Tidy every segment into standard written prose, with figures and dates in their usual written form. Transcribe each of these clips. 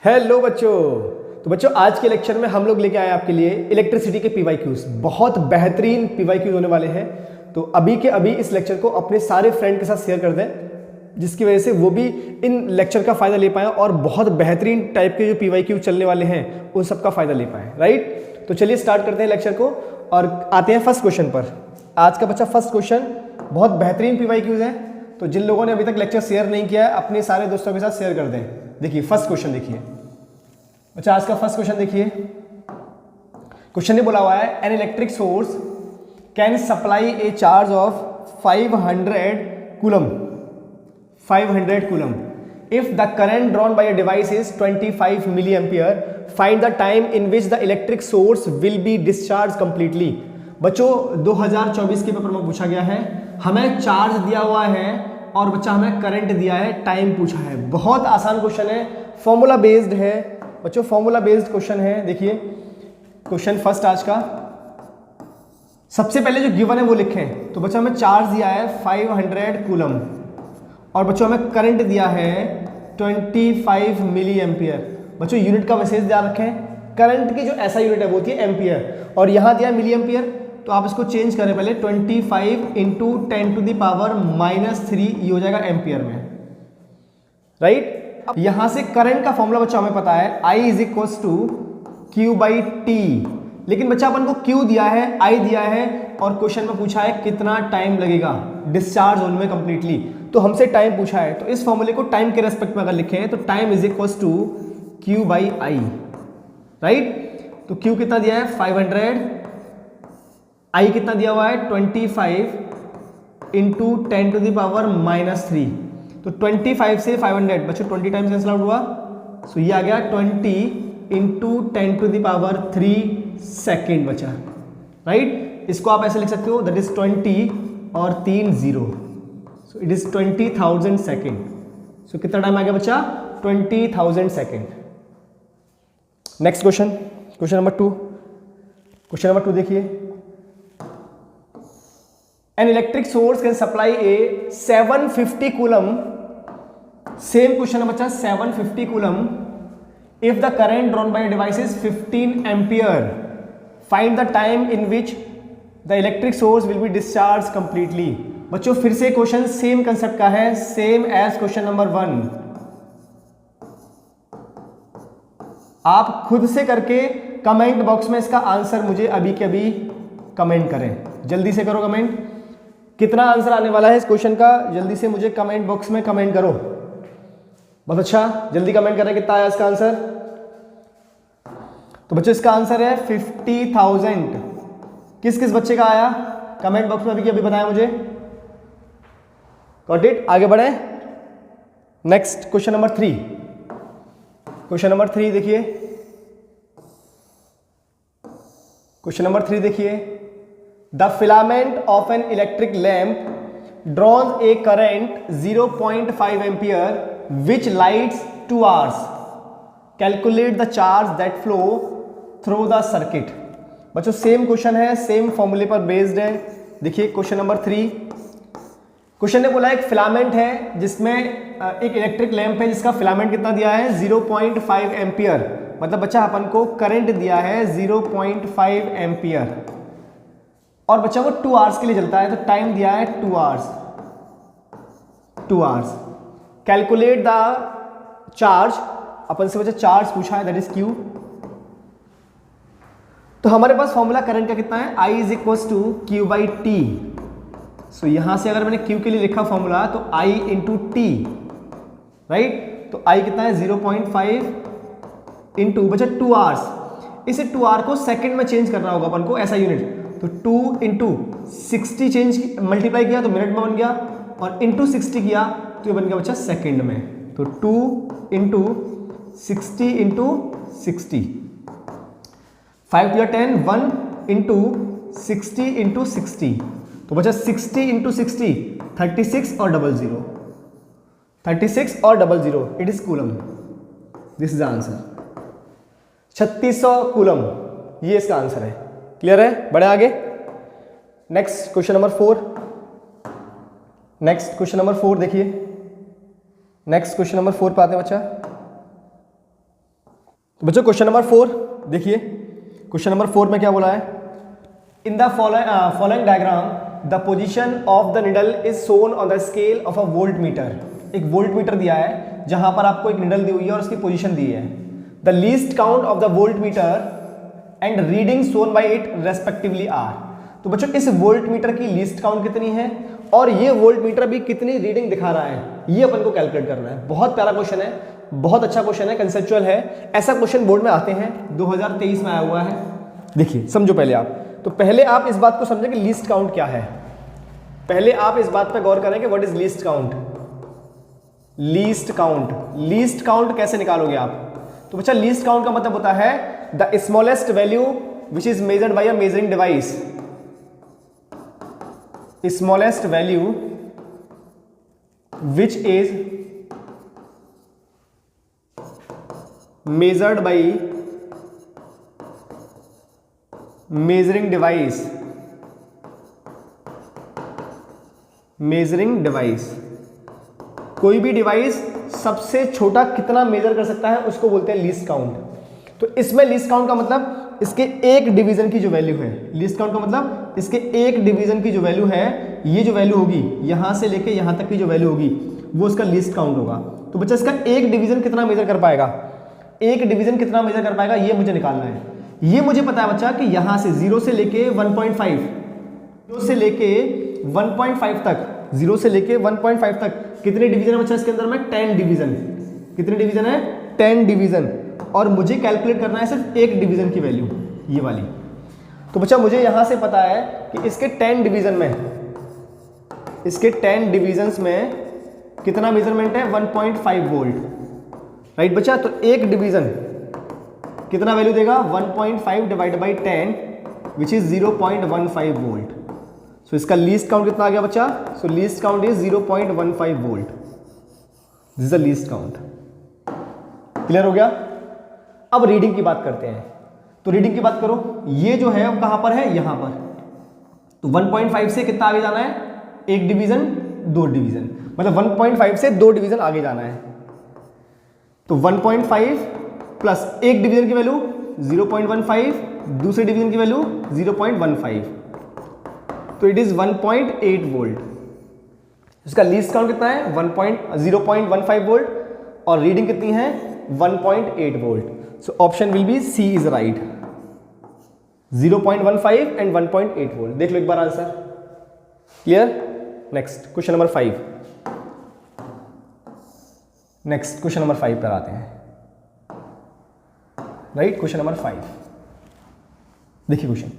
Hello बच्चों। तो बच्चों आज के लेक्चर में हम लोग लेके आए आपके लिए इलेक्ट्रिसिटी के पीवाईक्यूज। बहुत बेहतरीन पीवाईक्यूज होने वाले हैं। तो अभी के अभी इस लेक्चर को अपने सारे फ्रेंड के साथ शेयर कर दें, जिसकी वजह से वो भी इन लेक्चर का फायदा ले पाए और बहुत बेहतरीन टाइप के जो पीवाईक्यू चलने वाले हैं उन सब का फायदा ले पाए। राइट, तो चलिए स्टार्ट करते हैं लेक्चर को और आते हैं फर्स्ट क्वेश्चन पर। आज का बच्चा फर्स्ट क्वेश्चन बहुत बेहतरीन पीवाईक्यूज है, तो जिन लोगों ने अभी तक लेक्चर शेयर नहीं किया है अपने सारे दोस्तों के साथ शेयर कर दें। देखिए फर्स्ट क्वेश्चन, देखिए बच्चा आज का फर्स्ट क्वेश्चन देखिए। क्वेश्चन ने बोला हुआ है an electric source can supply a charge of 500 coulomb 500 coulomb if the current drawn by a device is 25 milliampere, find the time in which the electric source will be discharge completely. बच्चों 2024 के paper में पूछा गया है, हमें charge दिया हुआ है और बच्चा हमें करंट दिया है, टाइम पूछा है। बहुत आसान क्वेश्चन है, फॉर्मूला बेस्ड है बच्चों, फॉर्मूला बेस्ड क्वेश्चन है। देखिए क्वेश्चन फर्स्ट आज का, सबसे पहले जो गिवन है वो लिखें। तो बच्चों हमें चार्ज दिया है 500 कूलम और बच्चों हमें करंट दिया है 25 मिली एम्पियर। बच्चों यूनिट का मैसेज ध्यान रखें, करंट की जो ऐसा यूनिट है वो होती है एम्पियर और यहाँ दिया मिली एम्पियर, तो आप इसको चेंज करें पहले 25 इंटू 10⁻³ ये हो जाएगा एम्पियर में। राइट, अब यहां से करंट का फॉर्मूला बच्चा हमें पता है I is equal to Q/T, लेकिन बच्चा अपन को Q दिया है, I दिया है और क्वेश्चन में पूछा है कितना टाइम लगेगा डिस्चार्ज होने में कंप्लीटली, तो हमसे टाइम पूछा है। तो इस फॉर्मूले को टाइम के रेस्पेक्ट में अगर लिखें तो time is equal to Q/I। Right, तो Q कितना दिया है 500, I कितना दिया हुआ है 25 इंटू 10⁻³ तो 25 से 500 बच्चों 20 टाइम्स कैंसिल आउट हुआ, सो ये आ गया 20 इंटू 10⁻³ सेकेंड बचा। राइट, इसको आप ऐसे लिख सकते हो दैट इज 20 और 3 0, सो इट इज 20,000 सेकेंड। सो कितना टाइम आ गया बच्चा 20,000 second. Next question, question number 2। Question number 2 देखिए, an electric source can supply a 750 coulomb, same question है बच्चा 750 coulomb if the current drawn by a device is 15 ampere, find the time in which the electric source will be discharged completely। बच्चों फिर से question same concept का है, same as question number 1। आप खुद से करके कमेंट बॉक्स में इसका आंसर मुझे अभी के अभी कमेंट करें, जल्दी से करो कमेंट। कितना आंसर आने वाला है इस क्वेश्चन का, जल्दी से मुझे कमेंट बॉक्स में कमेंट करो। बहुत अच्छा, जल्दी कमेंट करें कितना आया इसका आंसर। तो बच्चों इसका आंसर है 50,000। किस किस बच्चे का आया कमेंट बॉक्स में अभी अभी बताया मुझे। गॉट इट, आगे बढ़े। Next question number 3। Question number 3 देखिए, क्वेश्चन नंबर 3 देखिए, The filament of an electric lamp draws a current 0.5 ampere which lights 2 hours. Calculate the charge that flow through the circuit। बच्चों सेम क्वेश्चन है, same फॉर्मूले पर based है। देखिए question number 3, question ने बोला एक फिलामेंट है जिसमें एक इलेक्ट्रिक लैंप है जिसका फिलामेंट कितना दिया है 0.5 एम्पियर, मतलब बच्चा अपन को करंट दिया है 0.5 एम्पियर और बच्चा वो 2 आवर्स के लिए चलता है, तो टाइम दिया है 2 hours. 2 hours. Calculate the charge, अपन से बच्चा चार्ज पूछा है दैट इज Q। तो हमारे पास फॉर्मूला करंट का कितना है I is equal to Q/T। So यहां से अगर मैंने Q के लिए लिखा फॉर्मूला तो I इंटू T। राइट, तो I कितना है 0.5 इंटू बच्चा 2 आवर्स। इसे 2 आवर को सेकंड में चेंज करना होगा अपन को, ऐसा यूनिट, तो 2 इंटू 60 चेंज मल्टीप्लाई किया तो मिनट में बन गया और इंटू 60 किया तो ये बन गया बच्चा सेकंड में। तो 2 into 60 into 60, 5 to 10, 1 into 60 into 60, तो बच्चा 60 इंटू 60 36 और 00, 36 और 00 it is coulomb. This is answer 3600 coulomb, ये इसका आंसर है। क्लियर है, बढ़े आगे। Next question number 4। Next question number 4 देखिए, नेक्स्ट क्वेश्चन नंबर 4 पे आते हैं बच्चा। तो बच्चों क्वेश्चन नंबर 4 देखिए, क्वेश्चन नंबर 4 में क्या बोला है, in the following diagram the position of the needle is shown on the scale of a voltmeter. एक वोल्ट मीटर दिया है जहां पर आपको एक निडल दी हुई है और उसकी पोजीशन दी है। The least count of the voltmeter and reading shown by it respectively are. तो बच्चों इस वोल्ट मीटर की लीस्ट काउंट कितनी है और ये वोल्ट मीटर भी कितनी रीडिंग दिखा रहा है, ये अपन को कैलकुलेट करना है। बहुत प्यारा क्वेश्चन है, बहुत अच्छा क्वेश्चन है, कंसेप्चुअल है। ऐसा क्वेश्चन बोर्ड में आते हैं, 2023 में आया हुआ है। देखिए समझो पहले आप, तो पहले आप इस बात को समझें कि लीस्ट काउंट क्या है। पहले आप इस बात पर गौर करें कि what is least count. Least count, least count कैसे निकालोगे आप? तो बच्चा लीस्ट काउंट का मतलब होता है the smallest value which is measured by a measuring device. Smallest value which is measured by measuring device। measuring device, कोई भी डिवाइस सबसे छोटा कितना मेजर कर सकता है उसको बोलते हैं लीस्ट काउंट। तो इसमें लीस्ट काउंट का मतलब इसके एक डिवीजन की जो वैल्यू है, लीस्ट काउंट का मतलब इसके एक डिवीजन की जो वैल्यू है, ये जो वैल्यू होगी यहां से लेके यहां तक की जो वैल्यू होगी वो इसका लीस्ट काउंट होगा। तो बच्चा इसका एक डिवीजन कितना मेजर कर पाएगा, एक डिवीजन कितना मेजर कर पाएगा, ये मुझे निकालना है। ये मुझे पता है बच्चा कि यहां से 0 से लेके 1.5, 0 से लेके 1.5 तक, 0 से लेके 1.5 तक कितने डिवीजन है बच्चा इसके अंदर में? 10 डिवीजन। कितने डिवीजन है? 10 डिवीजन। और मुझे कैलकुलेट करना है सिर्फ एक डिवीजन की वैल्यू, ये वाली। तो बच्चा मुझे यहां से पता है कि इसके 10 डिवीजन में, इसके 10 डिवीजन्स में कितना मेजरमेंट है? 1.5 वोल्ट, राइट बच्चा। तो एक डिवीजन कितना वैल्यू देगा? 1.5 divide by 10 which is 0.15 volt. So इसका लीस्ट काउंट कितना आ गया बच्चा? So least count is 0.15 volt. This is the least count. Clear हो गया? अब रीडिंग की बात करते हैं। तो रीडिंग की बात करो, ये जो है वो कहां पर है? यहां पर। तो 1.5 से कितना आगे जाना है? एक डिवीजन, दो डिवीजन, मतलब 1.5 से दो डिवीजन आगे जाना है। तो 1.5 प्लस एक डिवीजन की वैल्यू 0.15, दूसरे डिवीजन की वैल्यू 0.15, तो इट इज 1.8 वोल्ट। इसका लीस्ट काउंट कितना है? 0.15 वोल्ट और रीडिंग कितनी है? 1.8 volt. So option will be C is right, 0.15 and 1.8 volt. देख लो एक बार answer. Clear? Next question number 5। Next question number 5 पर आते हैं, राइट। क्वेश्चन नंबर 5 देखिए question,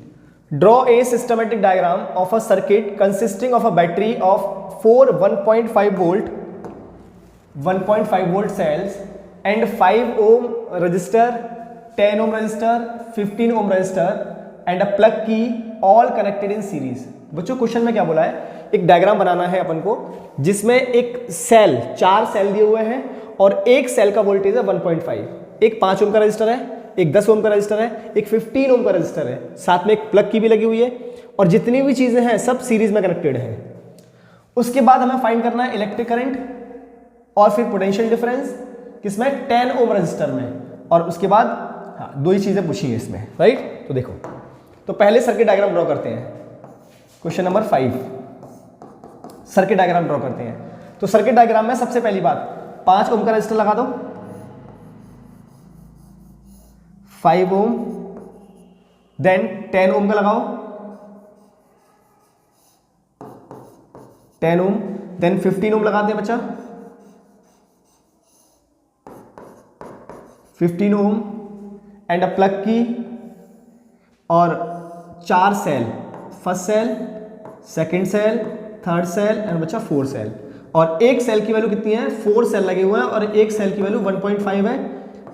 draw a systematic diagram of a circuit consisting of a battery of 4 1.5 volt sales and 5 ohm resistor, 10 ohm resistor, 15 ohm resistor and a plug key all connected in series. बच्चों question में क्या बोला है? एक diagram बनाना है अपन को जिसमें एक सेल, 4 सेल दिए हुए हैं और एक सेल का वोल्टेज है 1.5। एक 5 ओम का रजिस्टर है, एक 10 ओम का रजिस्टर है, एक 15 ओम का रजिस्टर है, साथ में एक प्लग की भी लगी हुई है और जितनी भी चीजें हैं सब सीरीज में कनेक्टेड हैं। उसके बाद हमें फाइंड करना है इलेक्ट्रिक करंट और फिर पोटेंशियल डिफरेंस किसमें? 10 ओम रजिस्टर में। और उसके बाद हाँ, दो ही चीजें पूछी है इसमें, राइट। तो देखो, तो पहले सर्किट डायग्राम ड्रॉ करते हैं। Question number 5 circuit diagram draw करते हैं। तो सर्किट डायग्राम में सबसे पहली बात, 5 ओम का रजिस्टर लगा दो, 5 ओम, देन 10 ओम का लगाओ, 10 ओम, देन 15 ओम लगाते हैं बच्चा, 15 ohm and a plug key और 4 cell, first cell, second cell, third cell and बच्चा 4 सेल। और एक सेल की वैल्यू कितनी है? 4 सेल लगे हुए हैं और एक सेल की वैल्यू 1.5 है।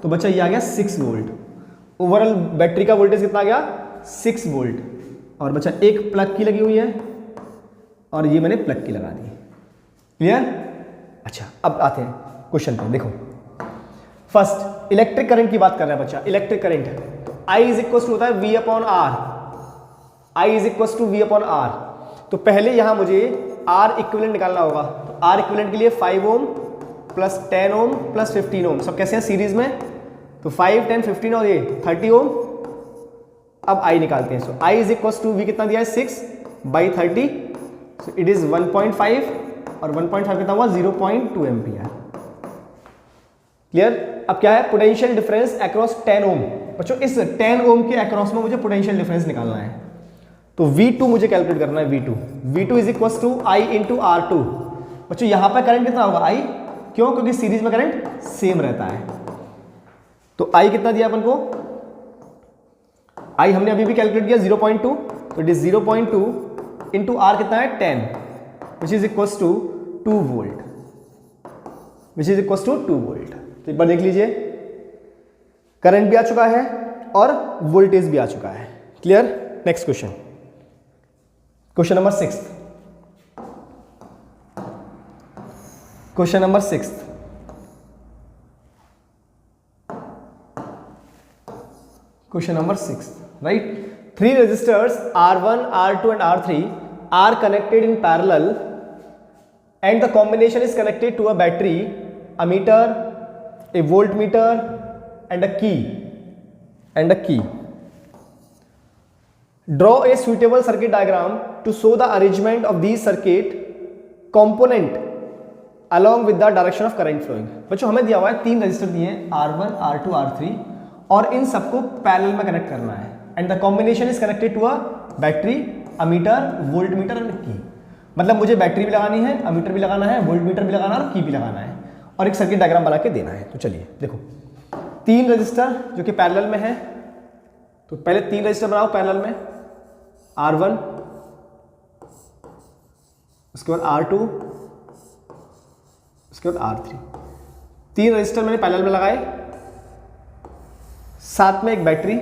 तो बच्चा ये आ गया 6 वोल्ट। ओवरऑल बैटरी का वोल्टेज कितना आ गया? 6 वोल्ट। और बच्चा एक प्लग की लगी हुई है और ये मैंने प्लग की लगा दी। क्लियर? अच्छा, अब आते हैं क्वेश्चन पे। देखो फर्स्ट इलेक्ट्रिक करंट की बात कर रहा है बच्चा। इलेक्ट्रिक करंट तो I इज इक्वल टू होता है V upon R. I is equal to V upon R. तो पहले यहां मुझे R इक्विवेलेंट निकालना होगा। तो R इक्विवेलेंट के लिए 5 ओम प्लस 10 ओम प्लस 15 ओम सब कैसे हैं? सीरीज में। तो 5, 10, 15 और ये 30 ओम। अब I निकालते हैं। So I is equal to V कितना दिया है 6/30, सो इट इज 1.5 और 1.5 कितना हुआ 0.2 एम्पियर। क्लियर। अब क्या है पोटेंशियल डिफरेंस अक्रॉस 10 ओम। बच्चों इस 10 ओम के अक्रॉस में मुझे पोटेंशियल डिफरेंस निकालना है, तो V2 मुझे कैलकुलेट करना है। V2 is equal to I into R2। बच्चों यहां पर करंट कितना होगा I, क्यों, क्योंकि सीरीज में करंट सेम रहता है। तो I कितना दिया अपन को, I हमने अभी भी कैलकुलेट किया 0.2, तो इट इज 0.2 इंटू R कितना है 10, which is equal to 2 volt, which is equal to 2 volt. तो एक बार देख लीजिए, करंट भी आ चुका है और वोल्टेज भी आ चुका है। Clear. Next question, question number 6। Question number 6, question number 6, right. 3 resistors R1, R2 and R3 are connected in parallel and the combination is connected to a battery, a meter, a voltmeter and a key. Draw a suitable circuit diagram to show the arrangement of these circuit component along with the direction of current flowing। बच्चों हमें दिया हुआ है 3 register दिए हैं R1, R2, R3 और इन सबको parallel में कनेक्ट करना है। And the combination is connected to a battery, ammeter, voltmeter and key. मतलब मुझे बैटरी भी लगानी है, अमीटर भी लगाना है, वोल्ट मीटर भी लगाना है और की भी लगाना है और एक सर्किट डायग्राम बना के देना है। तो चलिए देखो, 3 रजिस्टर जो कि पैरेलल में है, तो पहले 3 रजिस्टर बनाओ पैरेलल में, R1, उसके बाद R2, उसके बाद R3। 3 रजिस्टर मैंने पैरेलल में लगाए, साथ में एक बैटरी,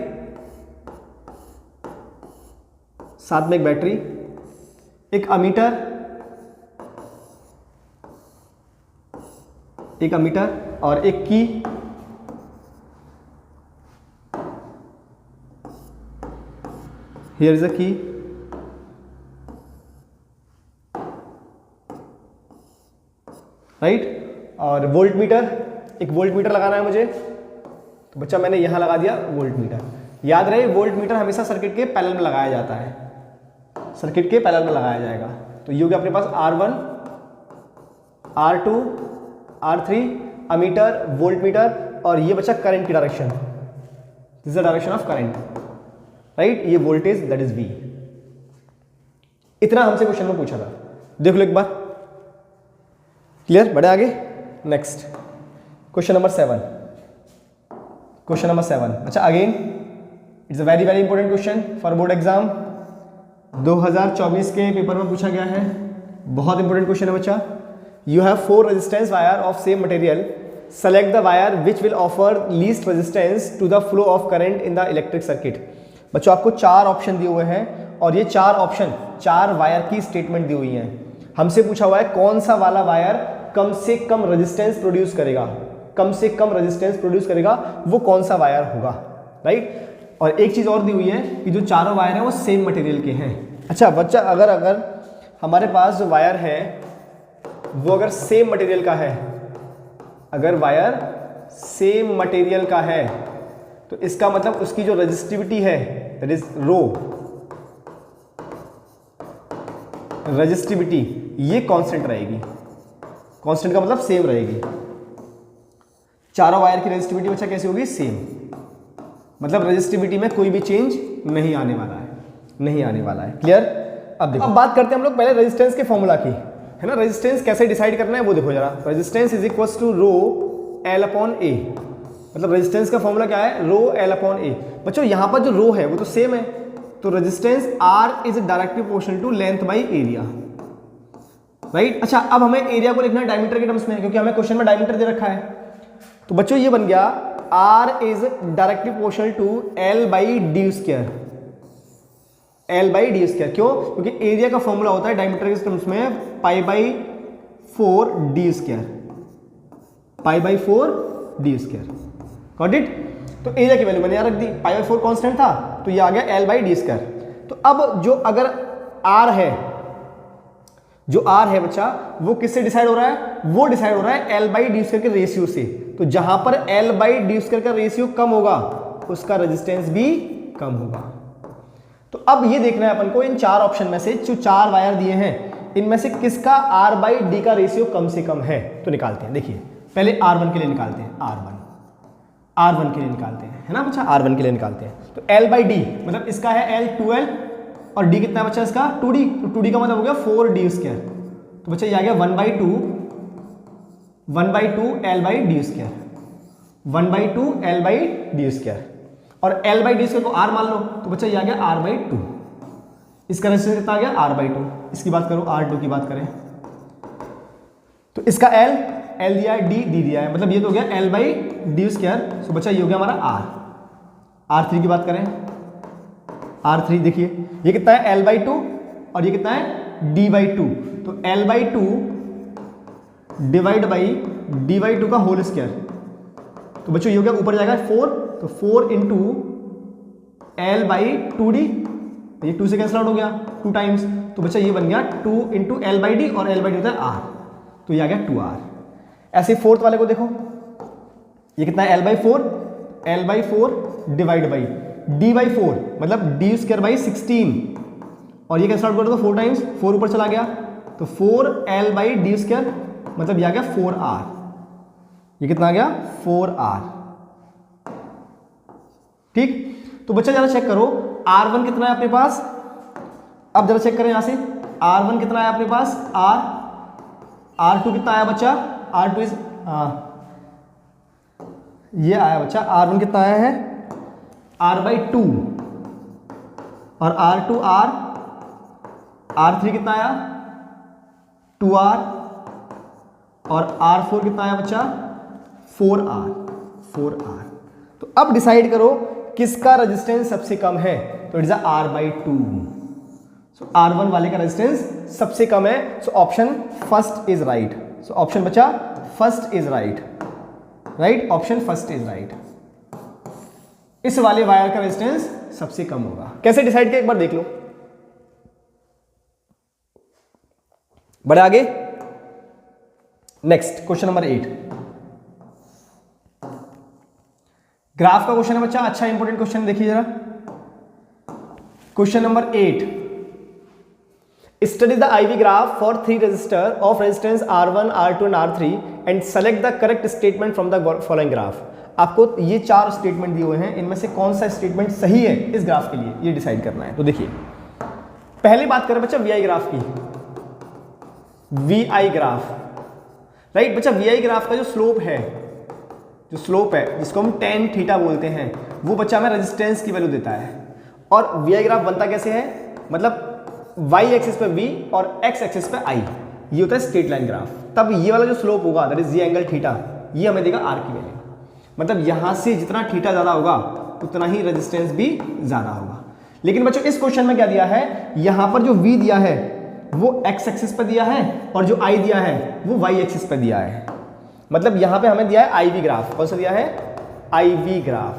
एक अमीटर, और एक की। हियर इज अ की, राइट। और वोल्ट मीटर, एक वोल्ट मीटर लगाना है मुझे, तो बच्चा मैंने यहां लगा दिया वोल्ट मीटर। याद रहे वोल्ट मीटर हमेशा सर्किट के पैरेलल में लगाया जाता है, सर्किट के पैरेलल में लगाया जाएगा। तो ये हो गया अपने पास R1, R2, R3, ammeter, volt meter और ये बचा करंट की direction, this is the direction of current, right. ये वोल्टेज दैट इज V। इतना हमसे क्वेश्चन में पूछा था, देख लो एक बार। क्लियर। बढ़े आगे। Next question number 7। Question number 7, अच्छा again it's a very important question for board exam. 2024 के पेपर में पूछा गया है, बहुत इंपॉर्टेंट क्वेश्चन है बच्चा। You have 4 resistance wire of same material, select the wire which will offer least resistance to the flow of current in the electric circuit. बच्चों आपको 4 ऑप्शन दिए हुए हैं और ये 4 ऑप्शन 4 वायर की स्टेटमेंट दी हुई है। हमसे पूछा हुआ है कौन सा वाला वायर कम से कम रेजिस्टेंस प्रोड्यूस करेगा, कम से कम रेजिस्टेंस प्रोड्यूस करेगा, वो कौन सा वायर होगा, राइट। और एक चीज और दी हुई है कि जो चारों वायर हैं वो सेम मटेरियल के हैं। अच्छा बच्चा, अगर हमारे पास जो वायर है वो अगर सेम मटेरियल का है, अगर वायर सेम मटेरियल का है तो इसका मतलब उसकी जो रेजिस्टिविटी है दैट इज रो, रेजिस्टिविटी ये कांस्टेंट रहेगी। कांस्टेंट का मतलब सेम रहेगी। चारों वायर की रेजिस्टिविटी बच्चा कैसी होगी, सेम। मतलब रेजिस्टिविटी में कोई भी चेंज नहीं आने वाला है, नहीं आने वाला है। क्लियर। अब देखो, अब बात करते हैं हम लोग पहले रेजिस्टेंस के फॉर्मूला की, है ना। रेजिस्टेंस कैसे डिसाइड करना है वो देखो जरा। Resistance is equal to rho L upon A. मतलब रेजिस्टेंस का फॉर्मूला क्या है, रो एल अपॉन ए। बच्चों यहाँ पर जो रो है वो तो सेम है, तो resistance R is directly proportional to length by area, right. अच्छा अब हमें एरिया को लिखना है डायमीटर के टर्म्स में, क्योंकि हमें क्वेश्चन में डायमीटर दे रखा है। तो बच्चों ये बन गया R is directly proportional to L by D square, L by D square. क्यों, क्योंकि एरिया का फॉर्मूला होता है डायमीटर के टर्म्स में pi by 4 D square, pi by 4 D square. Got it. तो एरिया की वैल्यू मैंने यहां रख दी, पाई बाई 4 कांस्टेंट था तो ये आ गया L बाई डी स्क्वायर। तो अब जो अगर R है जो आर है बच्चा वो किससे डिसाइड हो रहा है, वो डिसाइड हो रहा है एल बाई डी स्क्वायर के रेशियो से। तो जहां पर एल बाई डी स्क्वायर का रेशियो कम होगा उसका रेजिस्टेंस भी कम होगा। तो अब ये देखना है अपन को इन चार ऑप्शन में से जो चार वायर दिए हैं इनमें से किसका आर बाई डी का रेशियो कम से कम है। तो निकालते हैं, देखिए पहले R1 के लिए निकालते हैं, R1 के लिए निकालते हैं, है ना बच्चा, R1 के लिए निकालते हैं। तो L बाई डी मतलब इसका है L 2L और D कितना है बच्चा इसका 2D। तो 2D का मतलब हो गया 4D स्क्वायर। तो बच्चा ये आ गया 1/2 L by D square, 1/2 L by D square और L बाई डी स्क्वायर को R मान लो तो बच्चा ये आ गया R/2। इसका रेजिस्टेंस कितना आ गया R/2। इसकी बात करो R2 की बात करें तो इसका L दिया है, D दिया है, मतलब ये तो हो गया L बाई डी स्क्वायर। तो बच्चा ये हो गया हमारा R। R3 की बात करें, R3 देखिए ये कितना है L/2 और ये कितना है D/2। तो L/2 डिवाइड बाई D/2 का होल स्क्वायर। तो बच्चों ये हो गया ऊपर जाएगा 4, तो 4 इंटू L/2D, ये 2 से कैंसिल आउट हो गया 2 टाइम्स। तो बच्चा ये बन गया 2 इंटू L/D और L/D होता है R, तो ये आ गया 2R। ऐसे फोर्थ वाले को देखो, ये कितना है L/4 डिवाइड बाई D/4 मतलब D स्क्वायर बाई 16 और ये कैंसिल आउट कर दो 4 टाइम्स, 4 ऊपर चला गया तो 4L बाई डी स्क्वायर मतलब ये आ गया 4R। ये कितना आ गया 4R। ठीक, तो बच्चा जरा चेक करो R1 कितना है अपने पास। अब जरा चेक करें यहां से R1 कितना है अपने पास R2 कितना आया बच्चा R2 इज ये आया बच्चा R1 कितना आया है R/2 और R2R, R3 कितना आया 2R और R4 कितना आया बच्चा 4R। तो अब डिसाइड करो किसका रेजिस्टेंस सबसे कम है। तो it is R/2। So R1 वाले का रेजिस्टेंस सबसे कम है। So option first is right. So option बच्चा first is right, option first is right. इस वाले वायर का रेजिस्टेंस सबसे कम होगा। कैसे डिसाइड किया एक बार देख लो। बढ़े आगे, नेक्स्ट क्वेश्चन नंबर 8 ग्राफ का क्वेश्चन है बच्चा, अच्छा इंपॉर्टेंट क्वेश्चन देखिए जरा। Question number 8, study the IV graph for 3 resistor of resistance R1, R2 and R3 and select the correct statement from the following graph. आपको ये 4 स्टेटमेंट दिए हुए हैं, इनमें से कौन सा स्टेटमेंट सही है इस ग्राफ के लिए ये डिसाइड करना है। तो देखिए पहली बात करें बच्चा VI ग्राफ की, VI ग्राफ, राइट बच्चा। VI ग्राफ का जो स्लोप है जिसको हम tan थीटा बोलते हैं, वो बच्चा हमें रेजिस्टेंस की वैल्यू देता है। और VI ग्राफ बनता कैसे है, मतलब y एक्सिस पे V और x एक्सिस पे I, ये होता है स्ट्रेट लाइन ग्राफ। तब ये वाला जो स्लोप होगा दैट इज ये एंगल थीटा, ये हमें देगा R की वैल्यू। मतलब यहां से जितना थीटा ज्यादा होगा उतना ही रेजिस्टेंस भी ज्यादा होगा। लेकिन बच्चों इस क्वेश्चन में क्या दिया है, यहां पर जो V दिया है वो x एक्सिस पे दिया है और जो I दिया है वो y एक्सिस पे दिया है। मतलब यहां पे हमें दिया है IV ग्राफ। कौन सा दिया है IV ग्राफ।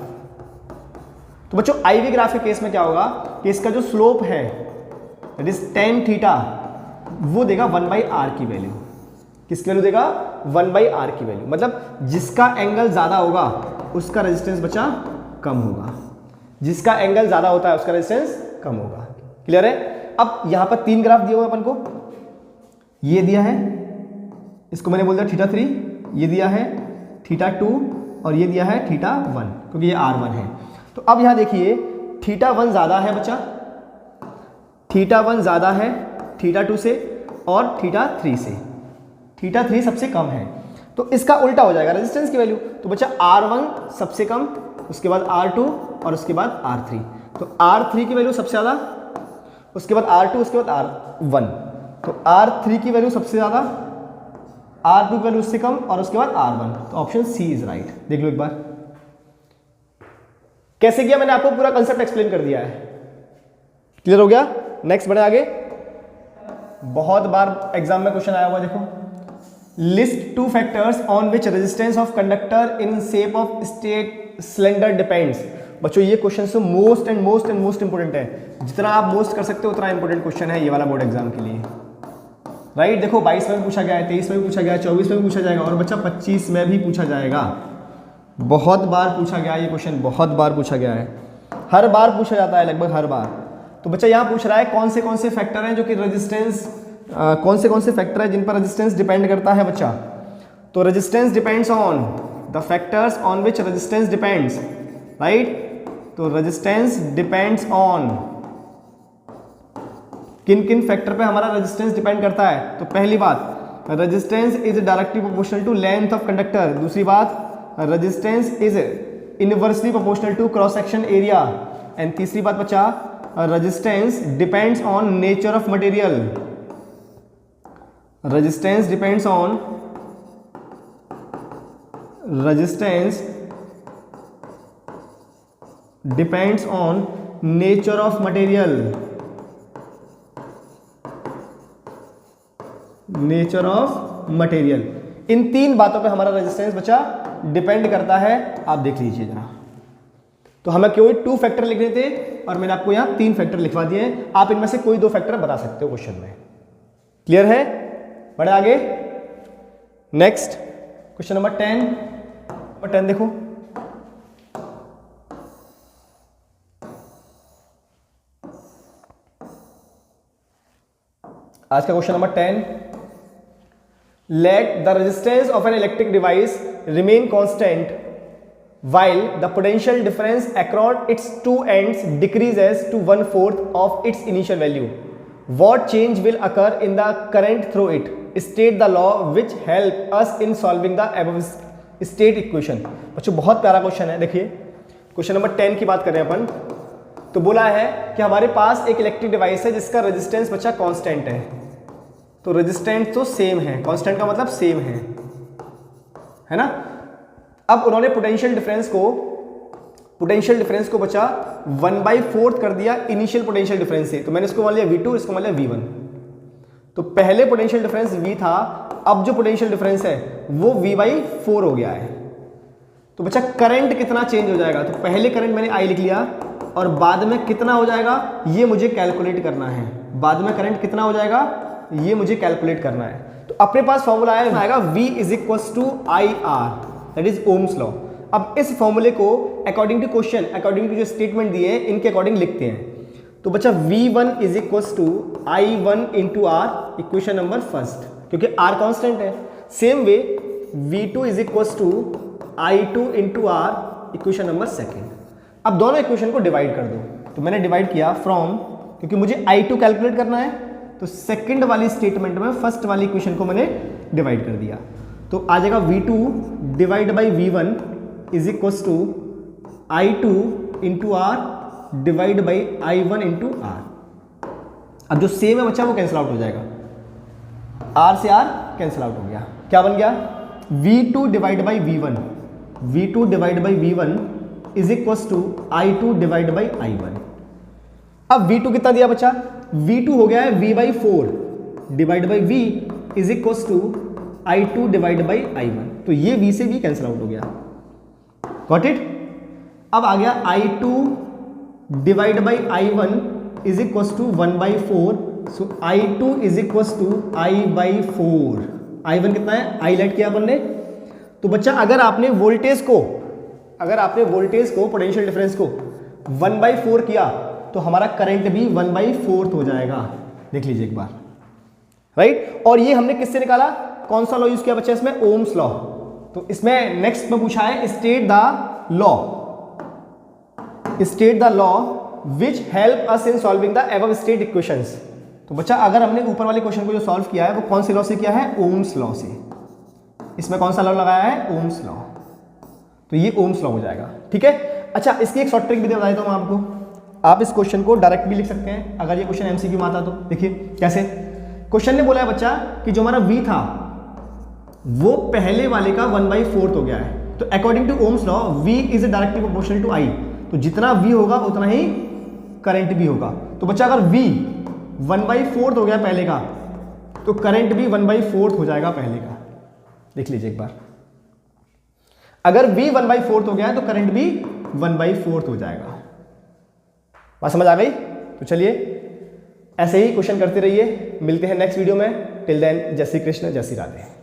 तो बच्चों IV ग्राफ के केस में क्या होगा कि इसका जो स्लोप है दैट इज tan थीटा वो देगा 1/r की वैल्यू। किसकी वैल्यू देगा 1/r की वैल्यू। मतलब जिसका एंगल ज्यादा होगा उसका रेजिस्टेंस बच्चा कम होगा, जिसका एंगल ज्यादा होता है उसका रेजिस्टेंस कम होगा। क्लियर है। अब यहां पर 3 ग्राफ दिए हुए अपन को, ये दिया है, इसको मैंने बोल दिया θ3, ये दिया है θ2 और ये दिया है θ1 क्योंकि ये R1 है। तो अब यहां देखिए θ1 ज्यादा है बच्चा, θ1 ज्यादा है θ2 से और θ3 से, θ3 सबसे कम है। तो इसका उल्टा हो जाएगा रेजिस्टेंस की वैल्यू। तो बच्चा R1 सबसे कम, उसके बाद R2 और उसके बाद R3। तो R3 की वैल्यू सबसे ज़्यादा, उसके बाद R2, उसके बाद R1। तो R3 की वैल्यू सबसे ज़्यादा, R2 की वैल्यू उससे कम और उसके बाद R1। तो ऑप्शन सी इज राइट। देख लो एक बार कैसे किया, मैंने आपको पूरा कंसेप्ट एक्सप्लेन कर दिया है। क्लियर हो गया। नेक्स्ट बढ़े आगे। बहुत बार एग्जाम में क्वेश्चन आया हुआ, देखो list 2 factors on which resistance of conductor in shape of state cylinder depends. बच्चों ये क्वेश्चन से मोस्ट इंपोर्टेंट है। जितना आप मोस्ट कर सकते हो उतना इंपोर्टेंट क्वेश्चन है ये वाला बोर्ड एग्जाम के लिए। राइट। देखो 22 में भी पूछा गया है, 23 में भी पूछा गया है, 24 में भी पूछा जाएगा और बच्चा 25 में भी पूछा जाएगा। बहुत बार पूछा गया ये क्वेश्चन, बहुत बार पूछा गया है, हर बार पूछा जाता है, लगभग हर बार। तो बच्चा यहाँ पूछ रहा है कौन से फैक्टर हैं जो कि रेजिस्टेंस, कौन से फैक्टर है जिन पर रेजिस्टेंस डिपेंड करता है बच्चा। तो resistance depends on the factors on which resistance depends, right. तो रेजिस्टेंस डिपेंड्स ऑन, किन किन फैक्टर पे हमारा रेजिस्टेंस डिपेंड करता है। तो पहली बात, resistance is directly proportional to length of conductor. दूसरी बात, resistance is inversely proportional to cross section area. And तीसरी बात बच्चा, resistance depends on nature of material. Resistance depends on, resistance depends on nature of material, nature of material. इन तीन बातों पे हमारा रेजिस्टेंस बच्चा डिपेंड करता है। आप देख लीजिए जरा। तो हमें कोई 2 फैक्टर लिखने थे और मैंने आपको यहां 3 फैक्टर लिखवा दिए हैं। आप इनमें से कोई 2 फैक्टर बता सकते हो क्वेश्चन में। क्लियर है? बढ़े आगे। Next question number 10। नंबर 10 देखो, आज का question number 10। Let the resistance of an electric device remain constant while the potential difference across its two ends decreases to 1/4 of its initial value. What change will occur in the current through it? State the law which help us in solving the above state equation. बच्चों बहुत प्यारा question है। देखिए question number 10 की बात कर रहे हैं अपन। तो बोला है कि हमारे पास एक इलेक्ट्रिक डिवाइस है जिसका रेजिस्टेंस बच्चा कांस्टेंट है। तो रेजिस्टेंस तो सेम है, कांस्टेंट का मतलब सेम है ना। अब उन्होंने पोटेंशियल डिफरेंस को बचा 1/4 कर दिया इनिशियल पोटेंशियल डिफरेंस से। तो मैंने इसको मान लिया V2, इसको मान लिया V1। तो पहले पोटेंशियल डिफरेंस V था, अब जो पोटेंशियल डिफरेंस है वो V/4 हो गया है। तो बच्चा करंट कितना चेंज हो जाएगा। तो पहले करंट मैंने I लिख लिया और बाद में कितना हो जाएगा ये मुझे कैलकुलेट करना है। बाद में करंट कितना हो जाएगा ये मुझे कैलकुलेट करना है। तो अपने पास फॉर्मूला आएगा V is equals to IR, that is Ohm's law. अब इस फॉर्मूले को according to question, according to जो स्टेटमेंट दिए हैं इनके अकॉर्डिंग लिखते हैं। तो बच्चा V1 is equals to I1 into R, equation number first, क्योंकि R कांस्टेंट है। Same way V2 is equals to I2 into R, equation number second. अब दोनों इक्वेशन को डिवाइड कर दो। तो मैंने डिवाइड किया फ्रॉम, क्योंकि मुझे I2 कैलकुलेट करना है, तो सेकंड वाली स्टेटमेंट में फर्स्ट वाली इक्वेशन को मैंने डिवाइड कर दिया। तो आ जाएगा V2 divide by V1 is equals to I2 into R divide by I1 into R। अब जो सेम है बच्चा वो कैंसिल आउट हो जाएगा, R से R कैंसिल आउट हो गया। क्या बन गया V2 divide by V1, V2 divide by V1 is equals to I2 divide by I1। अब V2 कितना दिया बच्चा, V2 हो गया है V/4 divide by V is equals to I2 divide by I1। तो ये V से V कैंसिल आउट हो गया। Got it. अब आ गया I2 divide by I1 is equals to 1/4। So I2 is equals to I/4। I1 कितना है, I लेट किया अपन ने। तो बच्चा अगर आपने वोल्टेज को पोटेंशियल डिफरेंस को 1/4 किया तो हमारा करंट भी 1/4 हो जाएगा। देख लीजिए एक बार, राइट। और ये हमने किससे निकाला, कौन सा लॉ यूज किया बच्चा इसमें, ओम्स लॉ। तो इसमें नेक्स्ट में पूछा है state the law which help us in solving the above state equations. तो बच्चा अगर हमने ऊपर वाले क्वेश्चन को जो सॉल्व किया है वो कौन से लॉ से किया है, ओम्स लॉ से। इसमें कौन सा लॉ लगाया है, ओम्स लॉ। तो ये ओम्स लॉ हो जाएगा, ठीक है। अच्छा, इसकी एक शॉर्ट ट्रिक भी बता देता हूं आपको। आप इस क्वेश्चन को डायरेक्ट भी लिख सकते हैं अगर ये क्वेश्चन एमसीक्यू में आता तो। देखिए कैसे, क्वेश्चन ने बोला है बच्चा कि जो हमारा V था वो पहले वाले का 1/4 हो गया है। तो according to Ohm's law V is directly proportional to I। तो जितना V होगा उतना ही करंट भी होगा। तो बच्चा अगर V 1/4 हो गया पहले का तो करंट भी 1/4 हो जाएगा पहले का। देख लीजिए एक बार, अगर V 1/4 हो गया है तो करंट भी 1/4 हो जाएगा। बात समझ आ गई? तो चलिए ऐसे ही क्वेश्चन करते रहिए, मिलते हैं नेक्स्ट वीडियो में। टिल देन जय श्री कृष्ण, जय श्री राधे।